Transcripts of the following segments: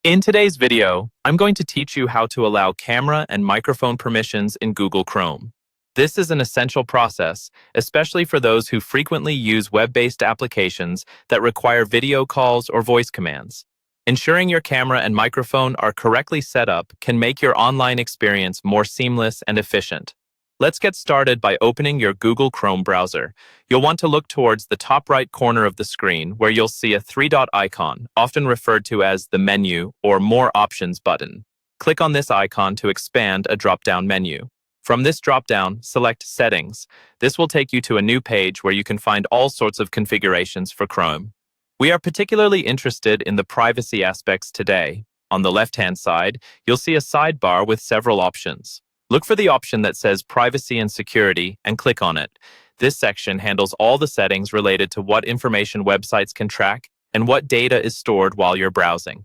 In today's video, I'm going to teach you how to allow camera and microphone permissions in Google Chrome. This is an essential process, especially for those who frequently use web-based applications that require video calls or voice commands. Ensuring your camera and microphone are correctly set up can make your online experience more seamless and efficient. Let's get started by opening your Google Chrome browser. You'll want to look towards the top right corner of the screen where you'll see a three-dot icon, often referred to as the menu or More Options button. Click on this icon to expand a drop-down menu. From this drop-down, select Settings. This will take you to a new page where you can find all sorts of configurations for Chrome. We are particularly interested in the privacy aspects today. On the left-hand side, you'll see a sidebar with several options. Look for the option that says Privacy and Security and click on it. This section handles all the settings related to what information websites can track and what data is stored while you're browsing.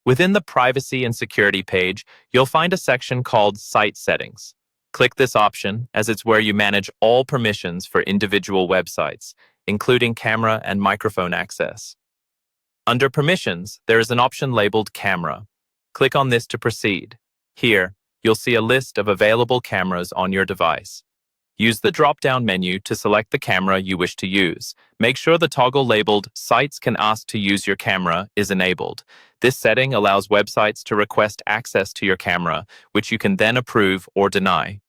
Within the Privacy and Security page, you'll find a section called Site Settings. Click this option as it's where you manage all permissions for individual websites, including camera and microphone access. Under Permissions, there is an option labeled Camera. Click on this to proceed. Here, you'll see a list of available cameras on your device. Use the drop-down menu to select the camera you wish to use. Make sure the toggle labeled Sites Can Ask to Use Your Camera is enabled. This setting allows websites to request access to your camera, which you can then approve or deny.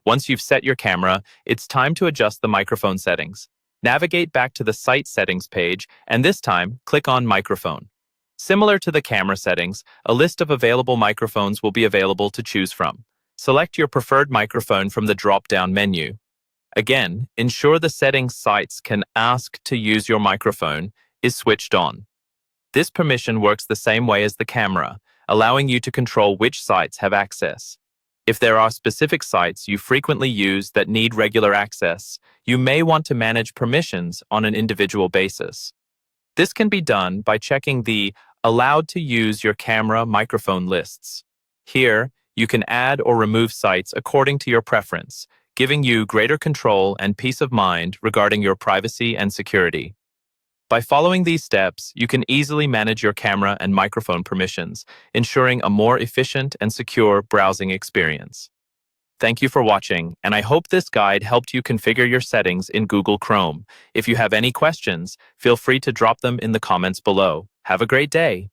Once you've set your camera, it's time to adjust the microphone settings. Navigate back to the Site Settings page, and this time, click on Microphone. Similar to the camera settings, a list of available microphones will be available to choose from. Select your preferred microphone from the drop-down menu. Again, ensure the settings Sites Can Ask to Use Your Microphone is switched on. This permission works the same way as the camera, allowing you to control which sites have access. If there are specific sites you frequently use that need regular access, you may want to manage permissions on an individual basis. This can be done by checking the Allowed to Use Your Camera Microphone lists. Here, you can add or remove sites according to your preference, giving you greater control and peace of mind regarding your privacy and security. By following these steps, you can easily manage your camera and microphone permissions, ensuring a more efficient and secure browsing experience. Thank you for watching, and I hope this guide helped you configure your settings in Google Chrome. If you have any questions, feel free to drop them in the comments below. Have a great day.